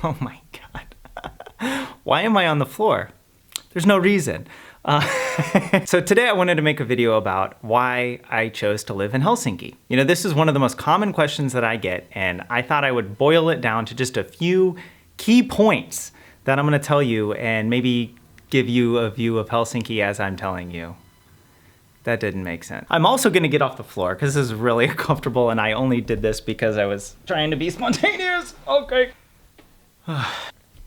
Oh my God. Why am I on the floor? There's no reason. So today I wanted to make a video about why I chose to live in Helsinki. You know, this is one of the most common questions that I get, and I thought I would boil it down to just a few key points that I'm going to tell you and maybe give you a view of Helsinki as I'm telling you. That didn't make sense. I'm also going to get off the floor because this is really uncomfortable, and I only did this because I was trying to be spontaneous. Okay.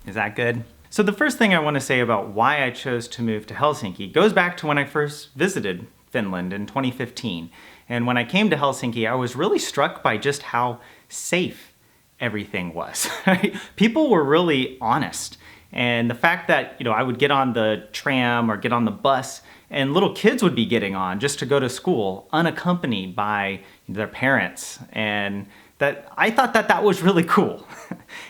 Is that good? So the first thing I want to say about why I chose to move to Helsinki goes back to when I first visited Finland in 2015. And when I came to Helsinki, I was really struck by just how safe everything was. People were really honest. And the fact that, I would get on the tram or get on the bus and little kids would be getting on just to go to school unaccompanied by their parents. And that I thought that was really cool.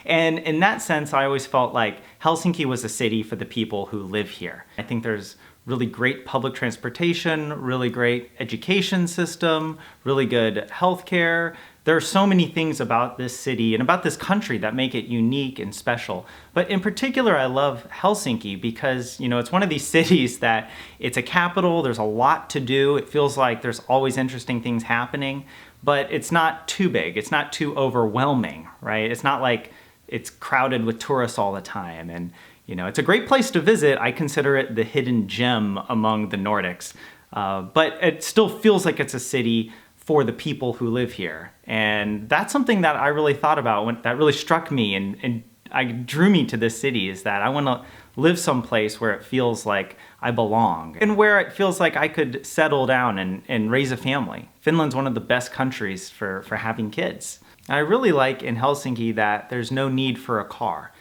And in that sense, I always felt like Helsinki was a city for the people who live here. I think there's really great public transportation, really great education system, really good healthcare. There are so many things about this city and about this country that make it unique and special. But in particular, I love Helsinki because, it's one of these cities that it's a capital, there's a lot to do. It feels like there's always interesting things happening, but it's not too big. It's not too overwhelming, right? It's not like it's crowded with tourists all the time. And, it's a great place to visit. I consider it the hidden gem among the Nordics. But it still feels like it's a city for the people who live here. And that's something that I really thought about, that really struck me and drew me to this city, is that I want to live someplace where it feels like I belong and where it feels like I could settle down and raise a family. Finland's one of the best countries for having kids. I really like in Helsinki that there's no need for a car.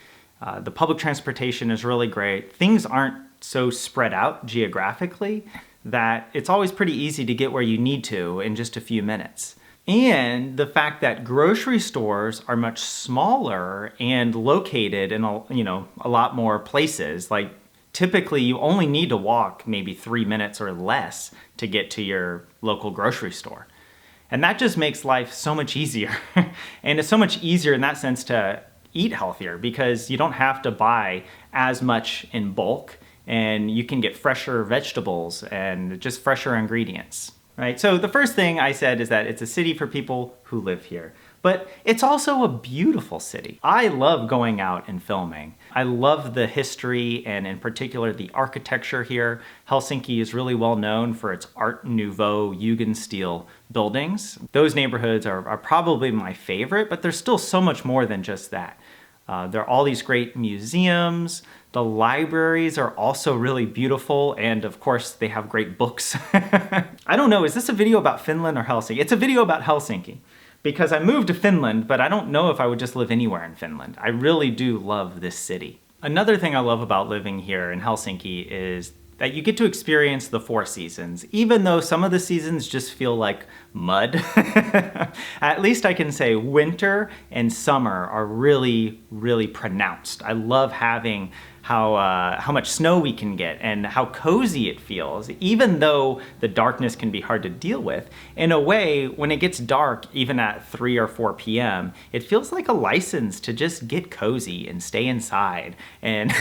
The public transportation is really great. Things aren't so spread out geographically that it's always pretty easy to get where you need to in just a few minutes. And the fact that grocery stores are much smaller and located in a lot more places. Like typically you only need to walk maybe 3 minutes or less to get to your local grocery store. And that just makes life so much easier. And it's so much easier in that sense to eat healthier because you don't have to buy as much in bulk, and you can get fresher vegetables and just fresher ingredients, right? So the first thing I said is that it's a city for people who live here, but it's also a beautiful city. I love going out and filming. I love the history and in particular the architecture here. Helsinki is really well known for its Art Nouveau Jugendstil buildings. Those neighborhoods are probably my favorite, but there's still so much more than just that. There are all these great museums. The libraries are also really beautiful, and of course they have great books. I don't know, is this a video about Finland or Helsinki? It's a video about Helsinki because I moved to Finland, but I don't know if I would just live anywhere in Finland. I really do love this city. Another thing I love about living here in Helsinki is that you get to experience the 4 seasons, even though some of the seasons just feel like mud. At least I can say winter and summer are really, really pronounced. I love having how much snow we can get and how cozy it feels, even though the darkness can be hard to deal with. In a way, when it gets dark, even at 3 or 4 p.m., it feels like a license to just get cozy and stay inside and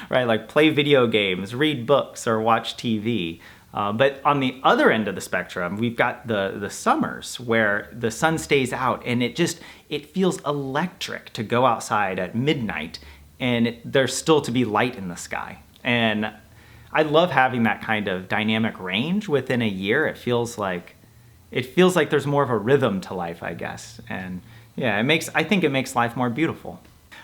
right, like play video games, read books, or watch TV. But on the other end of the spectrum, we've got the summers where the sun stays out and it feels electric to go outside at midnight and there's still to be light in the sky. And I love having that kind of dynamic range within a year. It feels like there's more of a rhythm to life, I guess. And yeah, I think it makes life more beautiful.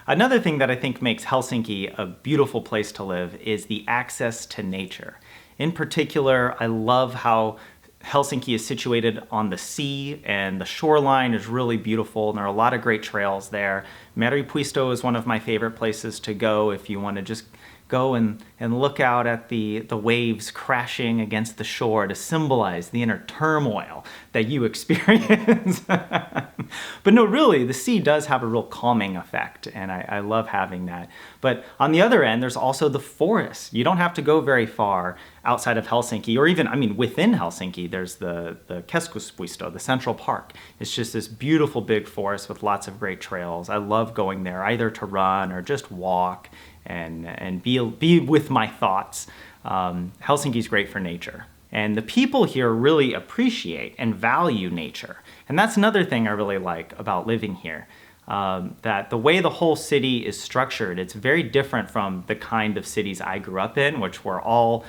Another thing that I think makes Helsinki a beautiful place to live is the access to nature. In particular, I love how Helsinki is situated on the sea and the shoreline is really beautiful and there are a lot of great trails there. Meripuisto is one of my favorite places to go if you want to just go and look out at the waves crashing against the shore to symbolize the inner turmoil that you experience. But no, really, the sea does have a real calming effect, and I love having that. But on the other end, there's also the forest. You don't have to go very far outside of Helsinki, or even, I mean, within Helsinki, there's the Keskuspuisto, the Central Park. It's just this beautiful big forest with lots of great trails. I love going there either to run or just walk and be with my thoughts. Helsinki's great for nature. And the people here really appreciate and value nature. And that's another thing I really like about living here. That the way the whole city is structured, it's very different from the kind of cities I grew up in, which were all,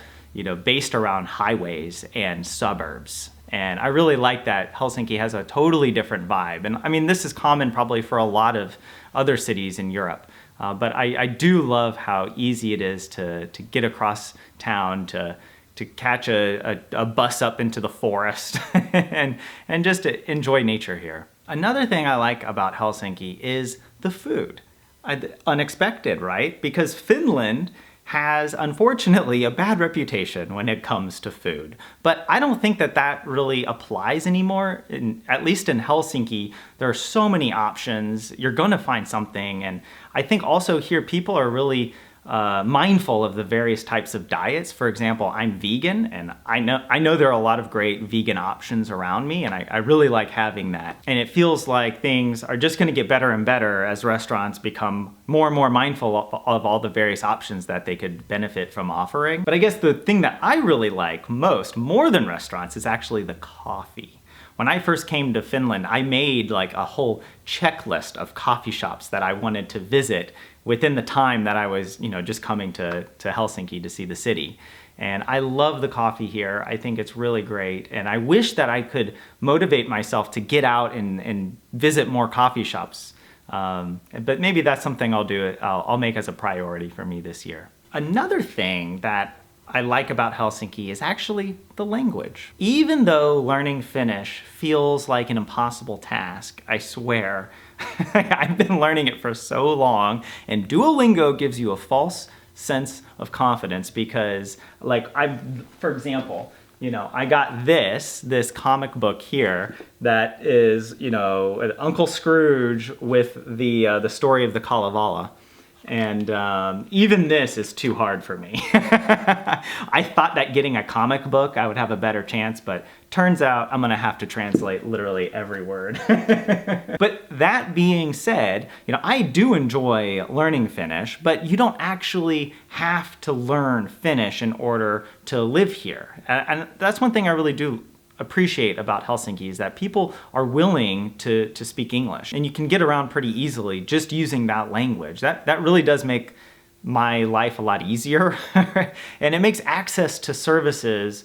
based around highways and suburbs. And I really like that Helsinki has a totally different vibe. And I mean, this is common probably for a lot of other cities in Europe. But I do love how easy it is to get across town, to catch a bus up into the forest and just to enjoy nature here. Another thing I like about Helsinki is the food. Unexpected, right? Because Finland has, unfortunately, a bad reputation when it comes to food. But I don't think that really applies anymore. At least in Helsinki, there are so many options. You're going to find something. And I think also here people are really mindful of the various types of diets. For example, I'm vegan, and I know there are a lot of great vegan options around me, and I really like having that. And it feels like things are just going to get better and better as restaurants become more and more mindful of all the various options that they could benefit from offering. But I guess the thing that I really like more than restaurants, is actually the coffee. When I first came to Finland, I made like a whole checklist of coffee shops that I wanted to visit within the time that I was, just coming to Helsinki to see the city. And I love the coffee here. I think it's really great. And I wish that I could motivate myself to get out and visit more coffee shops. But maybe that's something I'll make as a priority for me this year. Another thing that I like about Helsinki is actually the language. Even though learning Finnish feels like an impossible task, I swear, I've been learning it for so long, and Duolingo gives you a false sense of confidence because, for example, I got this comic book here that is, Uncle Scrooge with the story of the Kalevala. And even this is too hard for me. I thought that getting a comic book, I would have a better chance, but turns out I'm gonna have to translate literally every word. But that being said, I do enjoy learning Finnish, but you don't actually have to learn Finnish in order to live here. And that's one thing I really do appreciate about Helsinki, is that people are willing to speak English, and you can get around pretty easily just using that language. That really does make my life a lot easier, and it makes access to services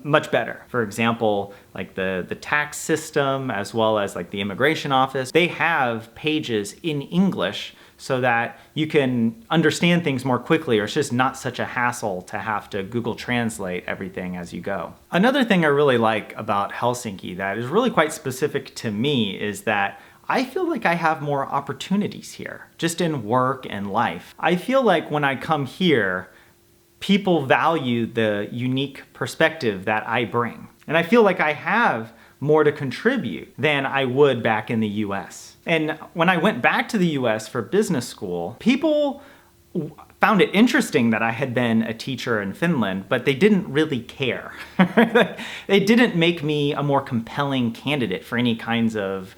much better. For example, like the tax system, as well as like the immigration office, they have pages in English so that you can understand things more quickly, or it's just not such a hassle to have to Google Translate everything as you go. Another thing I really like about Helsinki that is really quite specific to me is that I feel like I have more opportunities here, just in work and life. I feel like when I come here, people value the unique perspective that I bring. And I feel like I have more to contribute than I would back in the US. And when I went back to the US for business school, people found it interesting that I had been a teacher in Finland, but they didn't really care. They didn't make me a more compelling candidate for any kinds of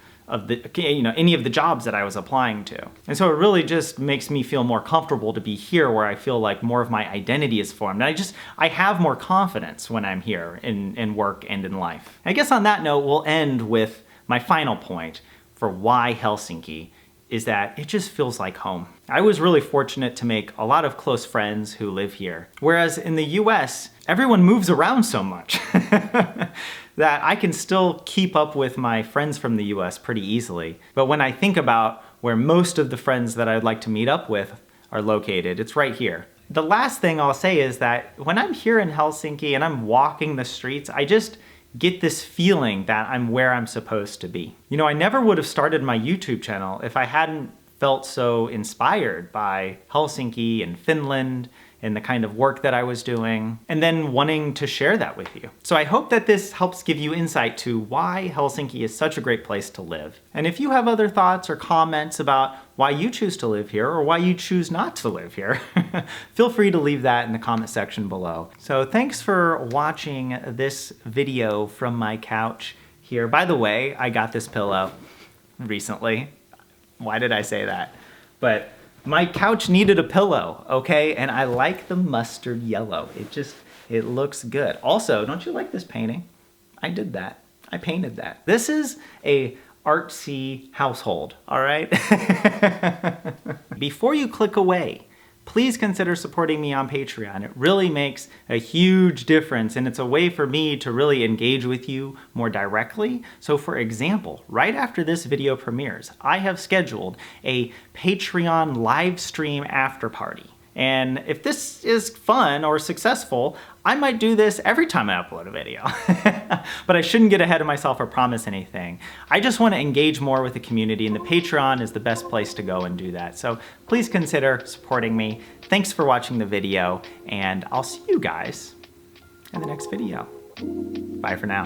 any of the jobs that I was applying to. And so it really just makes me feel more comfortable to be here, where I feel like more of my identity is formed. And I have more confidence when I'm here in work and in life. I guess on that note, we'll end with my final point for why Helsinki is that it just feels like home. I was really fortunate to make a lot of close friends who live here. Whereas in the US, everyone moves around so much that I can still keep up with my friends from the US pretty easily. But when I think about where most of the friends that I'd like to meet up with are located, it's right here. The last thing I'll say is that when I'm here in Helsinki and I'm walking the streets, I just get this feeling that I'm where I'm supposed to be. I never would have started my YouTube channel if I hadn't felt so inspired by Helsinki and Finland in the kind of work that I was doing, and then wanting to share that with you. So I hope that this helps give you insight to why Helsinki is such a great place to live. And if you have other thoughts or comments about why you choose to live here or why you choose not to live here, feel free to leave that in the comment section below. So thanks for watching this video from my couch here. By the way, I got this pillow recently. Why did I say that? But my couch needed a pillow, okay? And I like the mustard yellow. It looks good. Also, don't you like this painting? I did that. I painted that. This is a artsy household, all right? Before you click away, please consider supporting me on Patreon. It really makes a huge difference, and it's a way for me to really engage with you more directly. So for example, right after this video premieres, I have scheduled a Patreon live stream after party. And if this is fun or successful, I might do this every time I upload a video. But I shouldn't get ahead of myself or promise anything. I just want to engage more with the community, and the Patreon is the best place to go and do that. So please consider supporting me. Thanks for watching the video, and I'll see you guys in the next video. Bye for now.